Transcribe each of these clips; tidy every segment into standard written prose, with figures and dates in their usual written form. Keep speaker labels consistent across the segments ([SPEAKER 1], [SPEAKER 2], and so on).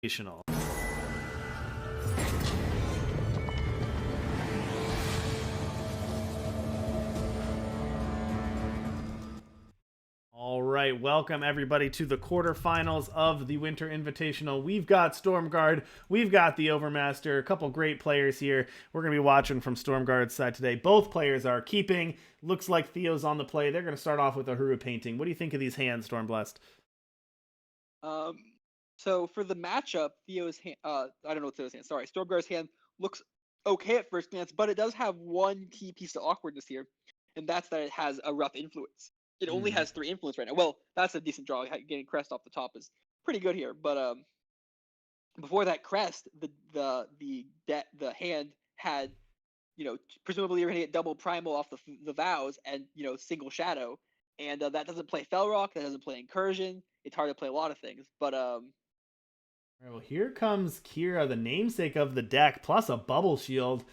[SPEAKER 1] Invitational. All right, welcome everybody to the quarterfinals of the Winter Invitational. We've got Stormguard, we've got the Overmaster, a couple great players here. We're going to be watching from Stormguard's side today. Both players are keeping. Looks like Theo's on the play. They're going to start off with a Huru painting. What do you think of these hands, Stormblessed?
[SPEAKER 2] So for the matchup, Theo's hand, I don't know what Theo's hand, sorry, Stormguard's hand looks okay at first glance, but it does have one key piece of awkwardness here, and that's that it has a rough influence. It only has 3 influence right now. Well, that's a decent draw. Getting crest off the top is pretty good here, but before that crest, the hand had, presumably you're gonna get double primal off the vows and single shadow, and that doesn't play Fell Rock, that doesn't play Incursion. It's hard to play a lot of things, but
[SPEAKER 1] All right, well, here comes Kira, the namesake of the deck, plus a bubble shield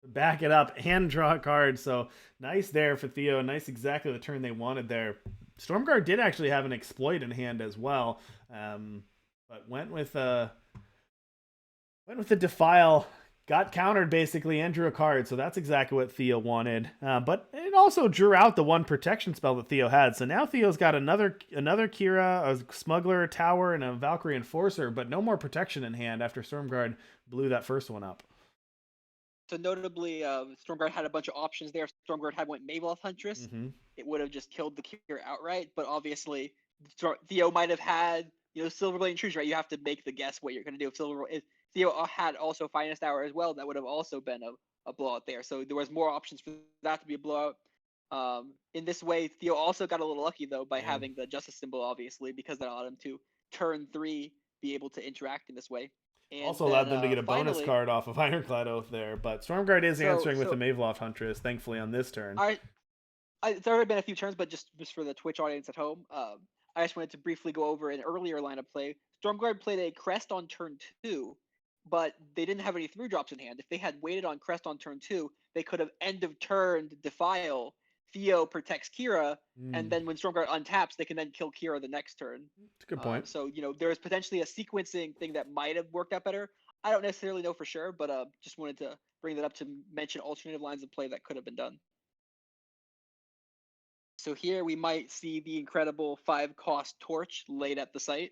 [SPEAKER 1] to back it up and draw a card. So nice there for Theo. Nice, exactly the turn they wanted there. Stormguard did actually have an exploit in hand as well, but went with the Defile. Got countered basically and drew a card, so that's exactly what Theo wanted. But it also drew out the one protection spell that Theo had. So now Theo's got another Kira, a Smuggler Tower, and a Valkyrie Enforcer, but no more protection in hand after Stormguard blew that first one up.
[SPEAKER 2] So notably, Stormguard had a bunch of options there. If Stormguard had went Maveloth Huntress, it would have just killed the Kira outright. But obviously, Theo might have had Silverblade Intrusion, right? You have to make the guess what you're going to do. If Theo had also Finest Hour as well, that would have also been a blowout there. So there was more options for that to be a blowout. In this way, Theo also got a little lucky though by having the Justice symbol, obviously, because that allowed him to turn 3 be able to interact in this way. And
[SPEAKER 1] also allowed them to get a bonus card off of Ironclad Oath there, but Stormguard is answering with the Maveloth Huntress, thankfully, on this turn.
[SPEAKER 2] It's already been a few turns, but just for the Twitch audience at home, I just wanted to briefly go over an earlier line of play. Stormguard played a Crest on turn 2, but they didn't have any 3-drops in hand. If they had waited on Crest on turn 2, they could have end of turn Defile. Theo protects Kira, and then when Stormguard untaps, they can then kill Kira the next turn.
[SPEAKER 1] That's a good point.
[SPEAKER 2] So there is potentially a sequencing thing that might have worked out better. I don't necessarily know for sure, but just wanted to bring that up to mention alternative lines of play that could have been done. So here we might see the incredible 5-cost Torch laid at the site.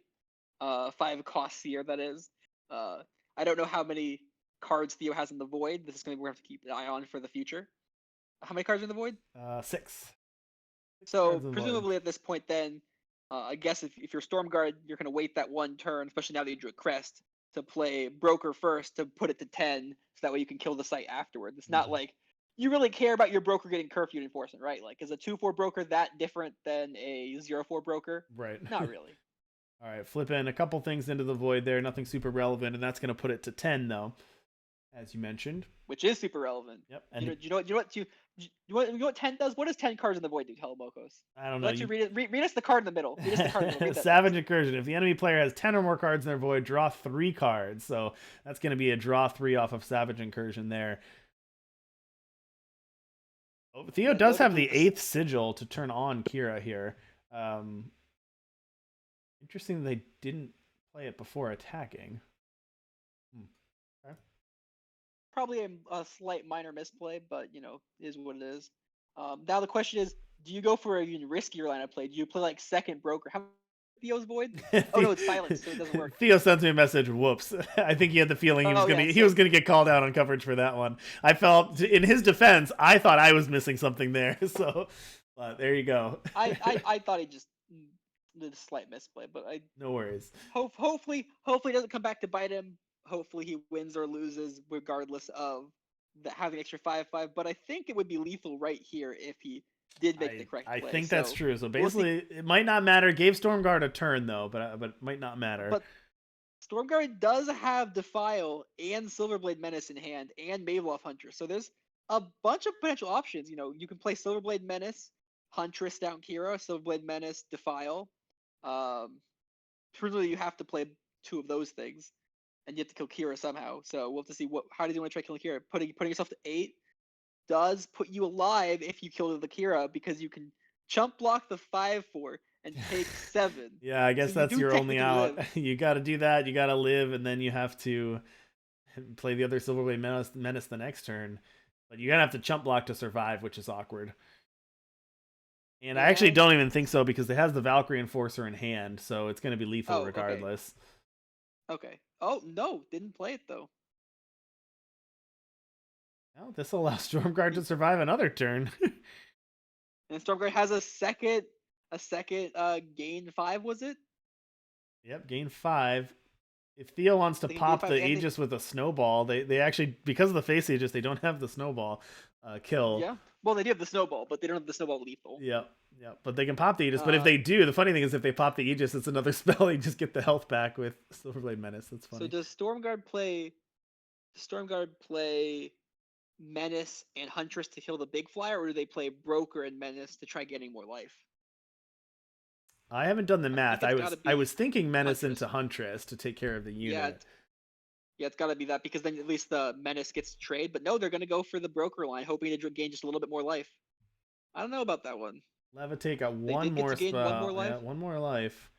[SPEAKER 2] 5-cost Seer, that is. I don't know how many cards Theo has in the Void. This is going to be we're going to have to keep an eye on for the future. How many cards are in the Void?
[SPEAKER 1] 6.
[SPEAKER 2] So presumably at this point then, I guess if you're Stormguard, you're going to wait that one turn, especially now that you drew a Crest, to play Broker first to put it to 10, so that way you can kill the site afterward. It's not like you really care about your Broker getting Curfew Enforcement, right? Like, is a 2/4 Broker that different than a 0/4 Broker?
[SPEAKER 1] Right.
[SPEAKER 2] Not really.
[SPEAKER 1] All right, flip in a couple things into the Void there, nothing super relevant, and that's going to put it to 10, though, as you mentioned.
[SPEAKER 2] Which is super relevant.
[SPEAKER 1] Yep.
[SPEAKER 2] And you know what 10 does? What does 10 cards in the Void do, Telemokos?
[SPEAKER 1] I don't know.
[SPEAKER 2] Let you read us the card in the middle. Read us the card in the middle.
[SPEAKER 1] Savage Incursion. If the enemy player has 10 or more cards in their Void, draw 3 cards. So that's going to be a draw 3 off of Savage Incursion there. Oh, Theo does have the 8th Sigil to turn on Kira here. Interesting that they didn't play it before attacking. Okay.
[SPEAKER 2] Probably a slight minor misplay, but is what it is. Now the question is, do you go for a even riskier line of play? Do you play like second Broker? How Theo's Void? Oh no, it's silence, so it doesn't work.
[SPEAKER 1] Theo sends me a message. Whoops! I think he had the feeling he was gonna get called out on coverage for that one. I felt, in his defense, I thought I was missing something there. So, there you go.
[SPEAKER 2] I thought he just did a slight misplay, but
[SPEAKER 1] no worries.
[SPEAKER 2] Hopefully it doesn't come back to bite him. Hopefully he wins or loses regardless of having extra 5/5. But I think it would be lethal right here if he did make the correct play.
[SPEAKER 1] I think that's true. So basically, it might not matter. Gave Stormguard a turn though, but it might not matter.
[SPEAKER 2] But Stormguard does have Defile and Silverblade Menace in hand and Maveloth Huntress. So there's a bunch of potential options. You can play Silverblade Menace, Huntress down Kira, Silverblade Menace, Defile. Truly, you have to play 2 of those things, and you have to kill Kira somehow. So we'll have to see how do you want to try killing Kira. Putting yourself to 8 does put you alive if you kill the Kira, because you can chump block the 5/4 and take 7.
[SPEAKER 1] Yeah, I
[SPEAKER 2] So
[SPEAKER 1] guess
[SPEAKER 2] you
[SPEAKER 1] that's
[SPEAKER 2] do
[SPEAKER 1] your only
[SPEAKER 2] technically
[SPEAKER 1] out.
[SPEAKER 2] live.
[SPEAKER 1] You got to do that. You got to live, and then you have to play the other Silverblade Menace the next turn. But you're gonna have to chump block to survive, which is awkward. And I actually
[SPEAKER 2] And
[SPEAKER 1] don't even think so because it has the Valkyrie Enforcer in hand, so it's gonna be lethal
[SPEAKER 2] oh, okay,
[SPEAKER 1] regardless.
[SPEAKER 2] okay. Oh no, didn't play it though.
[SPEAKER 1] Well, this will allow Stormguard to survive another turn.
[SPEAKER 2] And Stormguard has a second gain 5, was it?
[SPEAKER 1] Yep, gain 5. If Theo wants to
[SPEAKER 2] They can gain
[SPEAKER 1] pop
[SPEAKER 2] 5
[SPEAKER 1] the
[SPEAKER 2] and they,
[SPEAKER 1] Aegis with a snowball, they actually, because of the face Aegis, they don't have the snowball kill.
[SPEAKER 2] yeah. Well, they do have the snowball, but they don't have the snowball lethal.
[SPEAKER 1] Yep, yep. But they can pop the Aegis. But if
[SPEAKER 2] Uh,
[SPEAKER 1] they do, the funny thing is if they pop the Aegis, it's another spell. They just get the health back with Silverblade Menace. That's
[SPEAKER 2] so
[SPEAKER 1] funny.
[SPEAKER 2] does Stormguard play Menace and Huntress to kill the big flyer, or do they play Broker and Menace to try getting more life?
[SPEAKER 1] I haven't done the
[SPEAKER 2] I think
[SPEAKER 1] math.
[SPEAKER 2] it's
[SPEAKER 1] I
[SPEAKER 2] got
[SPEAKER 1] was
[SPEAKER 2] to
[SPEAKER 1] I
[SPEAKER 2] be
[SPEAKER 1] was thinking Menace
[SPEAKER 2] Huntress.
[SPEAKER 1] into Huntress to take care of the
[SPEAKER 2] Yeah,
[SPEAKER 1] unit.
[SPEAKER 2] yeah, it's got to be that because then at least the Menace gets trade. But no, they're going to go for the Broker line, hoping to gain just a little bit more life. I don't know about that one.
[SPEAKER 1] Levitate got
[SPEAKER 2] They
[SPEAKER 1] one
[SPEAKER 2] did get
[SPEAKER 1] more
[SPEAKER 2] to gain one more
[SPEAKER 1] spell.
[SPEAKER 2] life.
[SPEAKER 1] Yeah, one more life.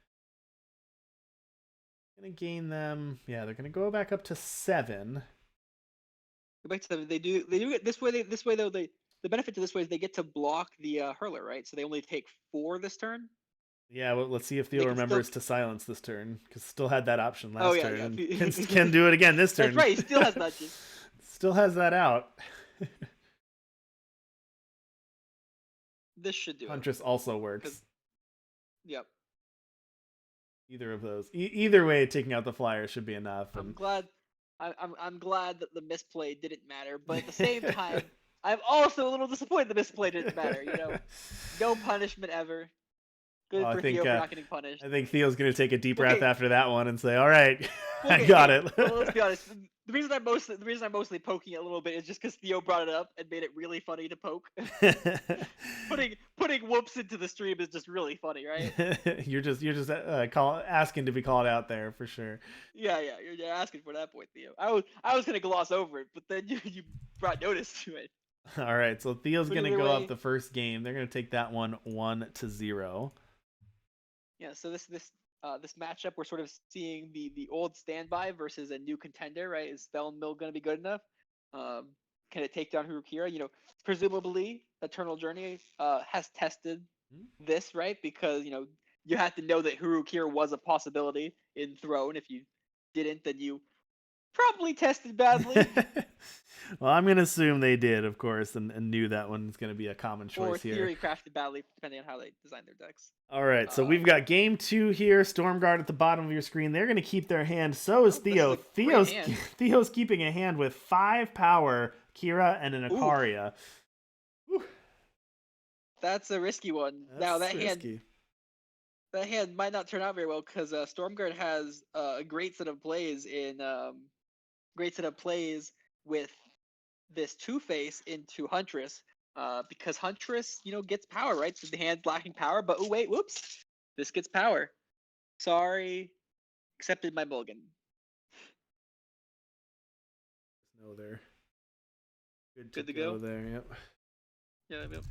[SPEAKER 1] Gonna gain them. Yeah, they're gonna go back up to 7.
[SPEAKER 2] Go back to them. They do it this way. This way though, the benefit to this way is they get to block the hurler, right? So they only take 4 this turn.
[SPEAKER 1] Yeah, well, let's see if
[SPEAKER 2] They
[SPEAKER 1] Theo
[SPEAKER 2] can still.
[SPEAKER 1] remembers to silence this turn because still had that option
[SPEAKER 2] Oh
[SPEAKER 1] last
[SPEAKER 2] yeah,
[SPEAKER 1] turn
[SPEAKER 2] yeah.
[SPEAKER 1] and can do it again this turn.
[SPEAKER 2] That's right. He still has nudges.
[SPEAKER 1] Still has that out.
[SPEAKER 2] This should do
[SPEAKER 1] Huntress also works.
[SPEAKER 2] it. Yep.
[SPEAKER 1] Either of those. Either way, taking out the flyer should be enough.
[SPEAKER 2] I'm glad. I'm glad that the misplay didn't matter, but at the same time, I'm also a little disappointed the misplay didn't matter. You know, no punishment ever. Good
[SPEAKER 1] Well,
[SPEAKER 2] for Theo for not getting punished.
[SPEAKER 1] I think Theo's gonna take a deep breath
[SPEAKER 2] Okay.
[SPEAKER 1] after that one and say, "All right, I
[SPEAKER 2] Okay,
[SPEAKER 1] got
[SPEAKER 2] hey,
[SPEAKER 1] it."
[SPEAKER 2] well, let's be honest. The reason I'm mostly poking it a little bit is just because Theo brought it up and made it really funny to poke. putting whoops into the stream is just really funny, right?
[SPEAKER 1] you're just asking to be called out there for sure.
[SPEAKER 2] Yeah, you're asking for that point, Theo. I was gonna gloss over it, but then you brought notice to it.
[SPEAKER 1] All right, so Theo's
[SPEAKER 2] But
[SPEAKER 1] gonna
[SPEAKER 2] either
[SPEAKER 1] go
[SPEAKER 2] way,
[SPEAKER 1] up the first game. They're gonna take that one 1-0.
[SPEAKER 2] yeah. So this matchup, we're sort of seeing the old standby versus a new contender, right? Is Felon Mill gonna be good enough? Can it take down Hirukira? You know, presumably Eternal Journey has tested this, right? Because you know you had to know that Hirukira was a possibility in Throne. If you didn't, then you probably tested badly.
[SPEAKER 1] Well, I'm gonna assume they did, of course, and knew that one's gonna be a common choice
[SPEAKER 2] Or
[SPEAKER 1] here.
[SPEAKER 2] theory crafted badly, depending on how they design their decks.
[SPEAKER 1] All right, so we've got game 2 here. Stormguard at the bottom of your screen. They're going to keep their hand. So is Theo. Theo's keeping a hand with 5 power, Kira, and an Ikaria.
[SPEAKER 2] That's a risky one. Now that hand might not turn out very well because Stormguard has a great set of plays with this Two-Face into Huntress. Because Huntress, you know, gets power, right? So the hand's lacking power, but oh wait, whoops, this gets power. Sorry, accepted my mulligan.
[SPEAKER 1] No, they're
[SPEAKER 2] good to go
[SPEAKER 1] there. Yep.
[SPEAKER 2] Yeah.
[SPEAKER 1] Yep.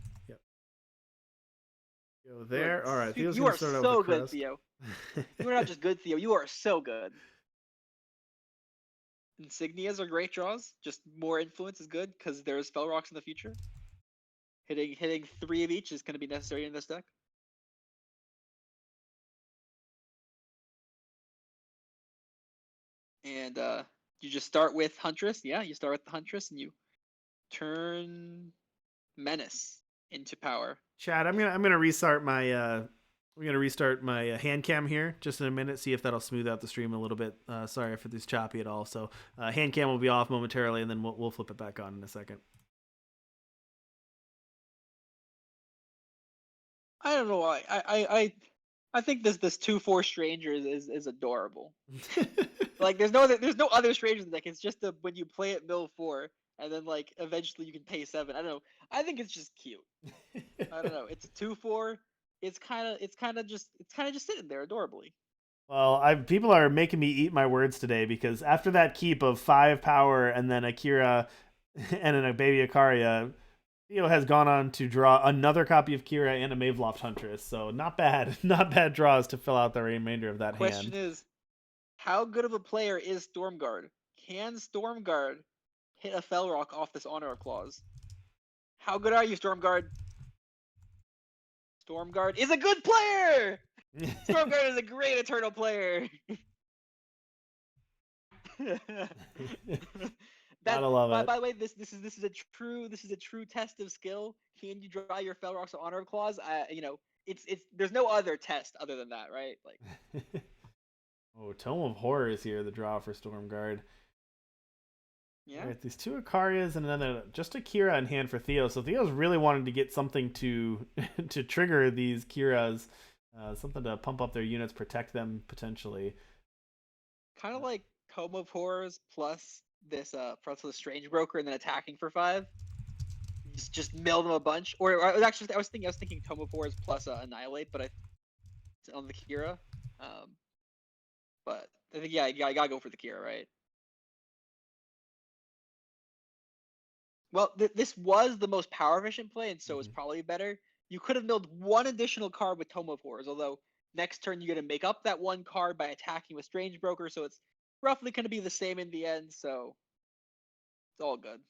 [SPEAKER 1] Go there. All right.
[SPEAKER 2] You are so good, Theo. You are not just good, Theo. You are so good. Insignias are great draws. Just more influence is good because there's spell rocks in the future. Hitting 3 of each is going to be necessary in this deck. And you just start with Huntress. Yeah, you start with the Huntress and you turn Menace into power.
[SPEAKER 1] Chad, I'm gonna restart my hand cam here just in a minute. See if that'll smooth out the stream a little bit. Sorry if it's choppy at all. So hand cam will be off momentarily, and then we'll flip it back on in a second.
[SPEAKER 2] I don't know why. I think this 2/4 stranger is adorable. Like there's no other stranger in the deck. It's just when you play it mill 4 and then like eventually you can pay 7. I don't know. I think it's just cute. I don't know. It's a 2/4. It's kind of just sitting there adorably.
[SPEAKER 1] Well, people are making me eat my words today because after that keep of 5 power and then Akira and then a baby Ikaria, Theo has gone on to draw another copy of Kira and a Maveloft Huntress, so not bad. Not bad draws to fill out the remainder of that
[SPEAKER 2] Question
[SPEAKER 1] hand.
[SPEAKER 2] is, how good of a player is Stormguard? Can Stormguard hit a Fell Rock off this Honor Clause? How good are you, Stormguard? Stormguard is a good player! Stormguard is a great Eternal player!
[SPEAKER 1] Gotta love it.
[SPEAKER 2] By the way, this is a true test of skill. Can you draw your Fell Rocks Honor Clause? It's there's no other test other than that, right? Like,
[SPEAKER 1] Oh, Tome of Horrors here, the draw for Stormguard.
[SPEAKER 2] yeah.
[SPEAKER 1] All right, these two Ikarias and then just a Kira in hand for Theo. So Theo's really wanted to get something to to trigger these Kiras, something to pump up their units, protect them potentially.
[SPEAKER 2] Kind of like Tome of Horrors plus this the Strange Broker and then attacking for 5. Just mill them a bunch. Or I was thinking Tome of Horrors plus Annihilate, but on the Kira. But I think I gotta go for the Kira, right? Well, this was the most power efficient play, and so it's probably better. You could have milled one additional card with Tome of Horrors, although next turn you're gonna make up that one card by attacking with Strange Broker, so it's roughly gonna be the same in the end. So it's all good.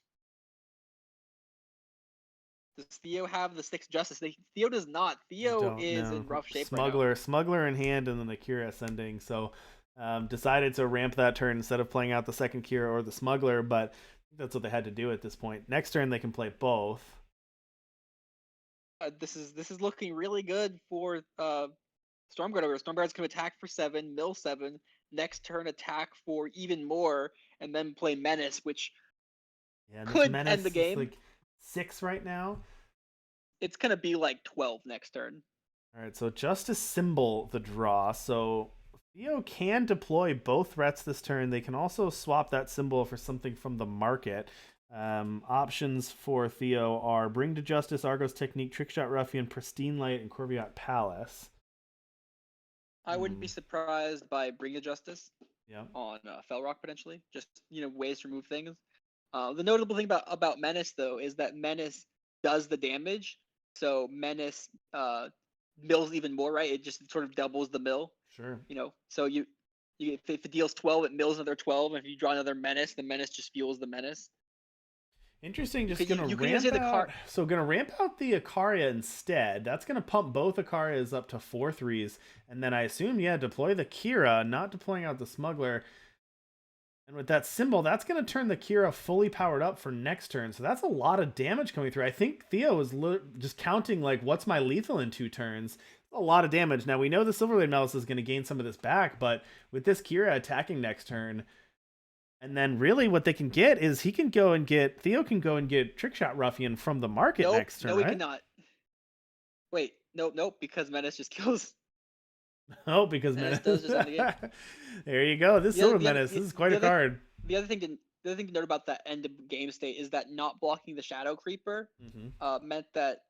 [SPEAKER 2] Does Theo have the 6 Justice? Theo does not. Theo is in rough shape right now.
[SPEAKER 1] Smuggler in hand, and then the Kira ascending. So decided to ramp that turn instead of playing out the second Kira or the Smuggler, but that's what they had to do at this point. Next turn they can play both.
[SPEAKER 2] This is looking really good for Stormguard over. Stormguard's gonna attack for 7, mill 7. Next turn attack for even more, and then play Menace, which could end the game.
[SPEAKER 1] Is like 6 right now.
[SPEAKER 2] It's gonna be like 12 next turn.
[SPEAKER 1] All right, so just to symbol the draw, so Theo can deploy both threats this turn. They can also swap that symbol for something from the market. Options for Theo are Bring to Justice, Argos Technique, Trickshot Ruffian, Pristine Light, and Corviat Palace.
[SPEAKER 2] I wouldn't be surprised by Bring to Justice.
[SPEAKER 1] Yeah.
[SPEAKER 2] On Fell Rock potentially, just ways to remove things. The notable thing about Menace though is that Menace does the damage, so Menace mills even more, right? It just sort of doubles the mill.
[SPEAKER 1] Sure.
[SPEAKER 2] So if it deals 12, it mills another 12, and if you draw another Menace, the Menace just fuels the Menace.
[SPEAKER 1] Interesting. Just gonna ramp out. So gonna ramp out the Ikaria instead. That's gonna pump both Ikarias up to 4/3s, and then I assume deploy the Kira, not deploying out the Smuggler. And with that symbol, that's going to turn the Kira fully powered up for next turn. So that's a lot of damage coming through. I think Theo is just counting, like, what's my lethal in 2 turns? A lot of damage. Now, we know the Silverblade Malice is going to gain some of this back, but with this Kira attacking next turn, and then really what they can get is Theo can go and get Trickshot Ruffian from the market next turn,
[SPEAKER 2] No, he cannot. Wait, nope, because Menace just kills...
[SPEAKER 1] Oh, because Menace does just end the game. There you go. This Silver Menace. This is quite a card.
[SPEAKER 2] The other thing to note about that end of game state is that not blocking the Shadow Creeper meant that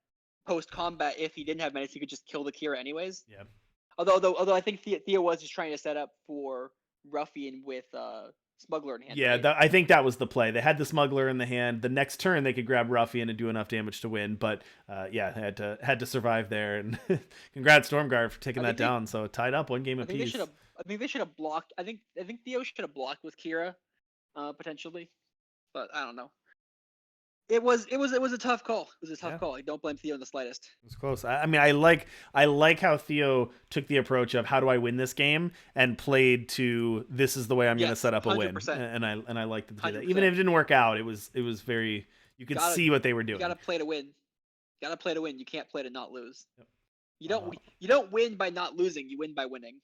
[SPEAKER 2] post combat, if he didn't have Menace, he could just kill the Kira anyways.
[SPEAKER 1] Yeah.
[SPEAKER 2] Although I think Theo was just trying to set up for Ruffian with Smuggler in hand.
[SPEAKER 1] Yeah,
[SPEAKER 2] right?
[SPEAKER 1] I think that was the play. They had the Smuggler in the hand. The next turn they could grab Ruffian and do enough damage to win, but they had to survive there. And congrats Stormguard for taking that down. So tied up 1 game apiece.
[SPEAKER 2] I think they should have blocked. I think Theo should have blocked with Kira, potentially, but I don't know. It was a tough call. It was a tough call. I don't blame Theo in the slightest.
[SPEAKER 1] It was close. I mean, I like how Theo took the approach of how do I win this game and played to this is the way I'm going to set up a 100%. Win. And I liked to do that. Even if it didn't work out, it was very you could see what they were doing.
[SPEAKER 2] You got to play to win. You can't play to not lose. Yep. You don't win by not losing. You win by winning.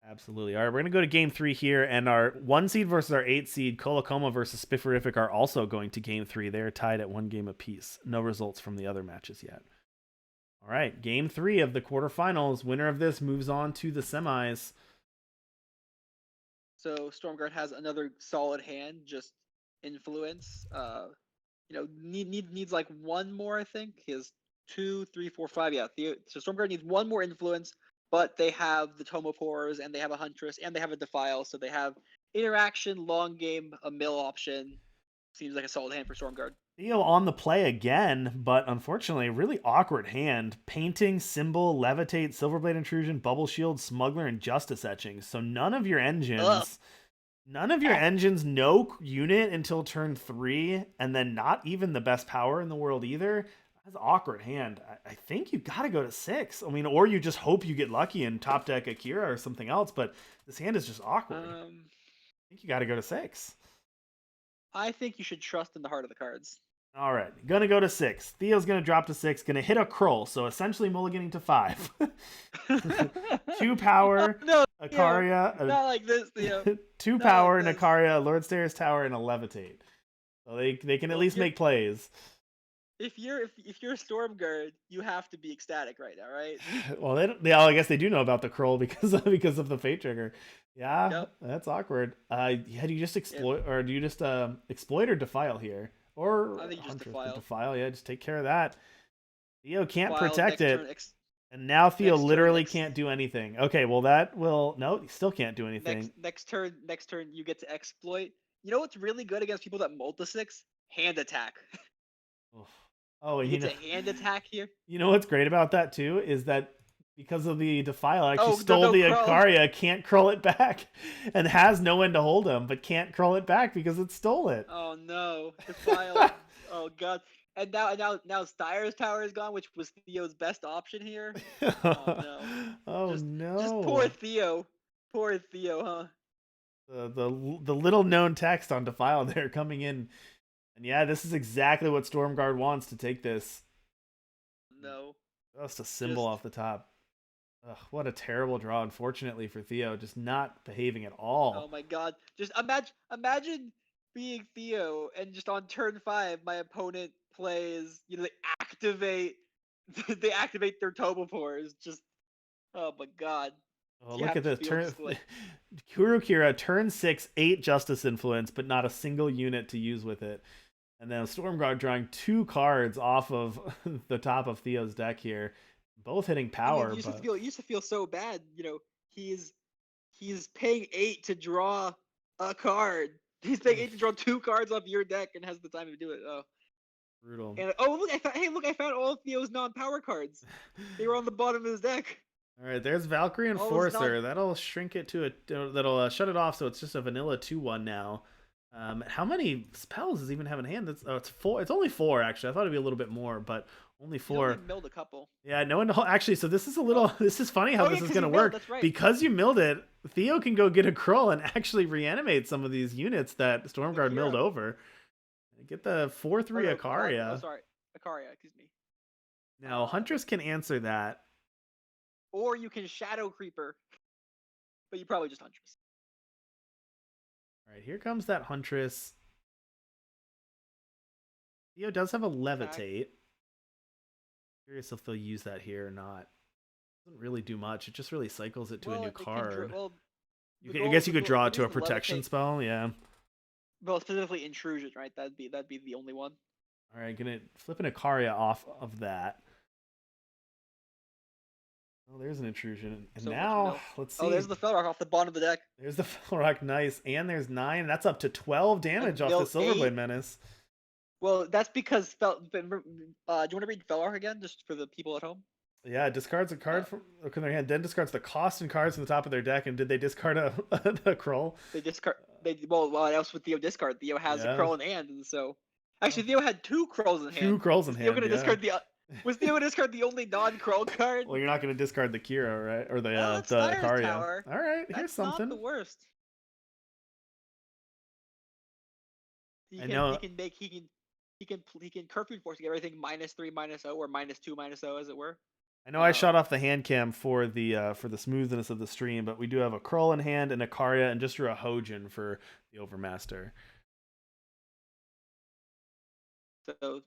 [SPEAKER 1] Absolutely. All right, we're going to go to game 3 here, and our 1 seed versus our 8 seed, Kolokoma versus Spifferific, are also going to game 3. They're tied at 1 game apiece. No results from the other matches yet. All right, game 3 of the quarterfinals. Winner of this moves on to the semis.
[SPEAKER 2] So Stormguard has another solid hand, just influence. Needs like 1 more, I think. He has 2, 3, 4, 5. Yeah, so Stormguard needs 1 more influence. But they have the Tome of Horrors, and they have a Huntress, and they have a Defile, so they have interaction, long game, a mill option. Seems like a solid hand for Stormguard.
[SPEAKER 1] Theo on the play again, but unfortunately, a really awkward hand. Painting, Symbol, Levitate, Silverblade Intrusion, Bubble Shield, Smuggler, and Justice Etching. So none of your
[SPEAKER 2] Ugh.
[SPEAKER 1] engines. None of your engines, no unit until turn 3, and then not even the best power in the world either. That's an awkward hand. I think you got to go to 6. I mean, or you just hope you get lucky and top deck Akira or something else, but this hand is just awkward. I think you got to go to 6.
[SPEAKER 2] I think you should trust in the heart of the cards.
[SPEAKER 1] All right, gonna go to 6. Theo's gonna drop to 6. Gonna hit a Kroll, so essentially mulliganing to 5. 2 power,
[SPEAKER 2] No,
[SPEAKER 1] Ikaria,
[SPEAKER 2] not like this, Theo.
[SPEAKER 1] 2
[SPEAKER 2] Not
[SPEAKER 1] power,
[SPEAKER 2] like
[SPEAKER 1] an
[SPEAKER 2] this.
[SPEAKER 1] Ikaria, Lord Stairs Tower, and a Levitate. So they can at least make plays.
[SPEAKER 2] If you're Stormguard, you have to be ecstatic right now, right?
[SPEAKER 1] Well, I guess they do know about the Kroll because of the Fate Trigger. Yeah,
[SPEAKER 2] Yep.
[SPEAKER 1] that's awkward. Yeah, do you just exploit or do you just exploit or defile here? Or
[SPEAKER 2] I think you just
[SPEAKER 1] Huntress,
[SPEAKER 2] defile.
[SPEAKER 1] yeah, just take care of that. Theo can't
[SPEAKER 2] Defile,
[SPEAKER 1] protect
[SPEAKER 2] next
[SPEAKER 1] it.
[SPEAKER 2] turn,
[SPEAKER 1] And now Theo
[SPEAKER 2] next turn,
[SPEAKER 1] literally
[SPEAKER 2] next-
[SPEAKER 1] can't do anything. Okay, well that will no, he still can't do anything.
[SPEAKER 2] Next turn, you get to exploit. You know what's really good against people that multi 6? Hand attack.
[SPEAKER 1] Oh,
[SPEAKER 2] You get to hand attack here.
[SPEAKER 1] You know what's great about that too is that because of the defile, actually
[SPEAKER 2] Oh,
[SPEAKER 1] stole the
[SPEAKER 2] Kroll.
[SPEAKER 1] Ikaria, can't curl it back, and has no one to hold him, but can't curl it back because it stole it.
[SPEAKER 2] Oh no, defile. Oh god. And now Styre's Tower is gone, which was Theo's best option here. Oh no.
[SPEAKER 1] Oh
[SPEAKER 2] just
[SPEAKER 1] no.
[SPEAKER 2] poor Theo. Poor Theo, huh?
[SPEAKER 1] The little known text on defile there coming in. And yeah, this is exactly what Stormguard wants to take this.
[SPEAKER 2] No.
[SPEAKER 1] Just a symbol off the top. Ugh, what a terrible draw, unfortunately, for Theo. Just not behaving at all.
[SPEAKER 2] Oh my god. Just imagine being Theo and just on turn 5 my opponent plays, they activate they activate their Tobopores. Just oh my god.
[SPEAKER 1] Oh, look at this. Kurokira, turn 6, 8 Justice Influence, but not a single unit to use with it. And then Stormguard drawing 2 cards off of the top of Theo's deck here. Both hitting power.
[SPEAKER 2] You used to feel so bad. He's paying 8 to draw a card. He's paying 8 to draw 2 cards off your deck and has the time to do it. Oh.
[SPEAKER 1] Brutal.
[SPEAKER 2] And I found all of Theo's non-power cards. They were on the bottom of his deck.
[SPEAKER 1] All right, there's Valkyrie Enforcer. That'll shrink it to that'll shut it off, so it's just a vanilla 2/1 now. How many spells does it even have in hand? It's 4. It's only 4 actually. I thought it'd be a little bit more, but only 4.
[SPEAKER 2] He milled a couple.
[SPEAKER 1] Yeah, no one actually. So this is a little. This is funny how this is gonna work.
[SPEAKER 2] That's right.
[SPEAKER 1] Because you milled it, Theo can go get a Kroll and actually reanimate some of these units that Stormguard milled over. Get the 4/3 Ikaria.
[SPEAKER 2] Oh, sorry, Ikaria. Excuse me.
[SPEAKER 1] Now Huntress can answer that.
[SPEAKER 2] Or you can Shadow Creeper, but you probably just Huntress.
[SPEAKER 1] All right, here comes that Huntress. Theo does have a Levitate. Curious if they'll use that here or not. Doesn't really do much. It just really cycles it to a new card. I guess you could draw it to a protection spell, yeah.
[SPEAKER 2] Well, specifically Intrusion, right? That'd be the only one.
[SPEAKER 1] All right, gonna flip an Ikaria off of that. Oh, there's an Intrusion. And now, let's see.
[SPEAKER 2] Oh, there's the Felrock off the bottom of the deck.
[SPEAKER 1] There's the Felrock, nice. And there's 9. That's up to 12 damage off the Silverblade Menace.
[SPEAKER 2] Well, that's because do you want to read Felrock again, just for the people at home?
[SPEAKER 1] Yeah, discards a card from their hand, then discards the cost and cards from the top of their deck. And did they discard a Kroll?
[SPEAKER 2] They discard. What else would Theo discard? Theo has a Kroll in hand, and so actually Theo had 2 Krolls in hand.
[SPEAKER 1] 2 Krolls in hand.
[SPEAKER 2] Theo gonna discard Was Theo gonna discard the only non-Kroll card?
[SPEAKER 1] Well, you're not gonna discard the Kira, right? Or the Ikaria.
[SPEAKER 2] Tower.
[SPEAKER 1] All right, here's something.
[SPEAKER 2] Not the worst. He can curfew force to get everything -3, -0, or -2, -0, as it were.
[SPEAKER 1] I know I shot off the hand cam for the smoothness of the stream, but we do have a Kroll in hand and a Ikaria, and just drew a Hojin for the Overmaster.
[SPEAKER 2] So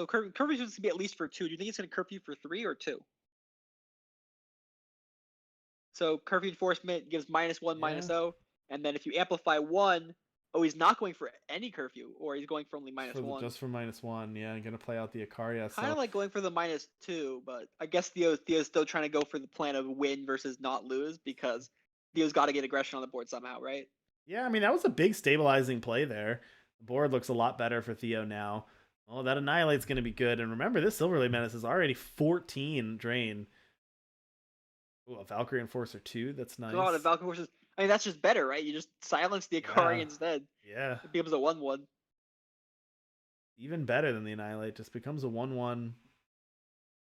[SPEAKER 2] curfew is going to be at least for 2. Do you think it's going to curfew for 3 or 2? So curfew enforcement gives -1, -0, and then if you amplify 1, he's not going for any curfew, or he's going for only -1.
[SPEAKER 1] Just for -1, yeah. I'm gonna play out the Ikaria.
[SPEAKER 2] Kind of like going for the -2, but I guess Theo's still trying to go for the plan of win versus not lose, because Theo's got to get aggression on the board somehow, right?
[SPEAKER 1] Yeah, I mean that was a big stabilizing play there. The board looks a lot better for Theo now. Oh, that Annihilate's going to be good. And remember, this Silverblade Menace is already 14 drain. Ooh, a Valkyrie Enforcer 2. That's nice.
[SPEAKER 2] Oh, the Valkyrie horses. I mean, that's just better, right? You just silence the Akari instead.
[SPEAKER 1] Yeah.
[SPEAKER 2] It becomes a 1/1.
[SPEAKER 1] Even better than the Annihilate. Just becomes a 1/1.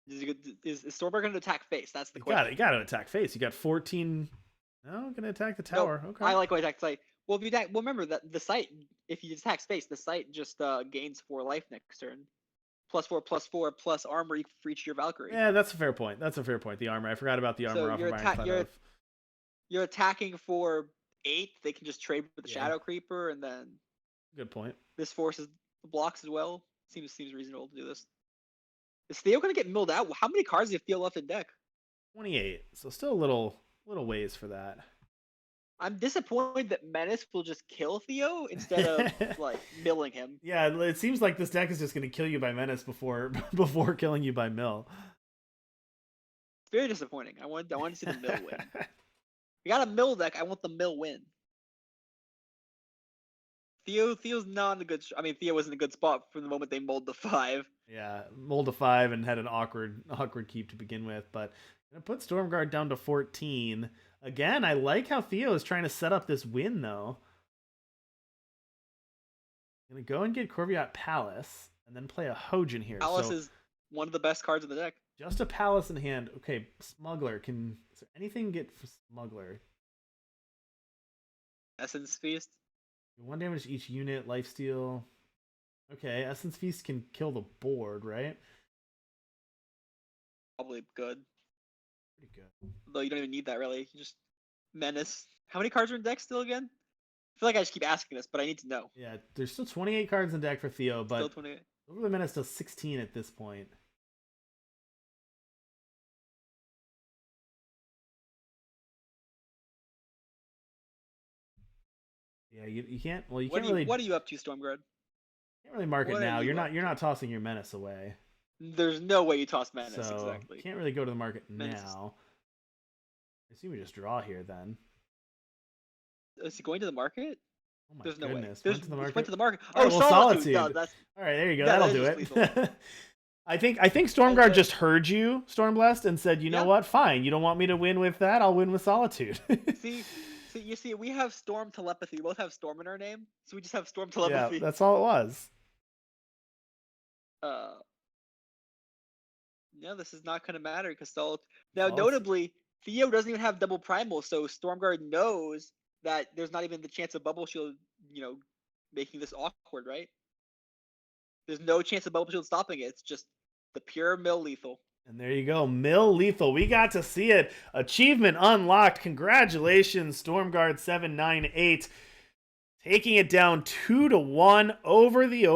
[SPEAKER 2] Is Stormguard going to attack face? That's the question.
[SPEAKER 1] You got to attack face. You got 14. No, going to attack the tower.
[SPEAKER 2] No,
[SPEAKER 1] okay.
[SPEAKER 2] I like when attack site. Well, if you attack, well, remember that the site, if you attack space, the site just gains 4 life next turn. +4/+4 plus armor for each of your Valkyrie.
[SPEAKER 1] Yeah, that's a fair point. That's a fair point. The armor. I forgot about the armor off of Ironclad.
[SPEAKER 2] You're attacking for 8. They can just trade with the Shadow Creeper, and then.
[SPEAKER 1] Good point.
[SPEAKER 2] This forces the blocks as well. Seems reasonable to do this. Is Theo gonna get milled out? How many cards do you feel left in deck?
[SPEAKER 1] 28. So still a little ways for that.
[SPEAKER 2] I'm disappointed that Menace will just kill Theo instead of like milling him.
[SPEAKER 1] Yeah, it seems like this deck is just going to kill you by Menace before killing you by mill.
[SPEAKER 2] It's very disappointing. I want to see the mill win. We got a mill deck. I want the mill win. Theo's not in a good. I mean, Theo was in a good spot from the moment they mulled the 5.
[SPEAKER 1] Yeah, mulled a 5 and had an awkward keep to begin with, but gonna put Stormguard down to 14. Again, I like how Theo is trying to set up this win, though. Gonna go and get Corviat Palace, and then play a Hojin here.
[SPEAKER 2] Palace is one of the best cards in the deck.
[SPEAKER 1] Just a Palace in hand. Okay, Smuggler. Is there anything get for Smuggler?
[SPEAKER 2] Essence Feast.
[SPEAKER 1] 1 damage to each unit, lifesteal. Okay, Essence Feast can kill the board, right?
[SPEAKER 2] Probably good.
[SPEAKER 1] Pretty good.
[SPEAKER 2] Though you don't even need that really. You just Menace. How many cards are in deck still again? I feel like I just keep asking this, but I need to know.
[SPEAKER 1] Yeah, there's still 28 cards in deck for Theo, but
[SPEAKER 2] Still 28.
[SPEAKER 1] Over the Menace does 16 at this point. Yeah, you can't. Well, you can't really.
[SPEAKER 2] What are you up to, Stormguard?
[SPEAKER 1] Can't really mark it now. You're not tossing your Menace away.
[SPEAKER 2] There's no way you toss Menace.
[SPEAKER 1] So
[SPEAKER 2] exactly.
[SPEAKER 1] Can't really go to the market
[SPEAKER 2] Menace.
[SPEAKER 1] now. I assume we just draw here then.
[SPEAKER 2] Is he going to the market?
[SPEAKER 1] Oh my
[SPEAKER 2] There's
[SPEAKER 1] goodness.
[SPEAKER 2] no way.
[SPEAKER 1] Went to the market.
[SPEAKER 2] Went to the market.
[SPEAKER 1] All right,
[SPEAKER 2] Oh,
[SPEAKER 1] well,
[SPEAKER 2] Solitude.
[SPEAKER 1] Solitude.
[SPEAKER 2] No,
[SPEAKER 1] all right, there you go.
[SPEAKER 2] Yeah,
[SPEAKER 1] That'll do it. I think Stormguard just heard you, Stormblessed, and said, you know what? Fine. You don't want me to win with that? I'll win with Solitude.
[SPEAKER 2] You see, we have Storm Telepathy. We both have Storm in our name, so we just have Storm Telepathy.
[SPEAKER 1] Yeah, that's all it was.
[SPEAKER 2] No, this is not going to matter because notably, Theo doesn't even have double primal, so Stormguard knows that there's not even the chance of Bubble Shield, making this awkward, right? There's no chance of Bubble Shield stopping it. It's just the pure mill lethal.
[SPEAKER 1] And there you go, mill lethal. We got to see it. Achievement unlocked. Congratulations, Stormguard798. Taking it down 2-1 over the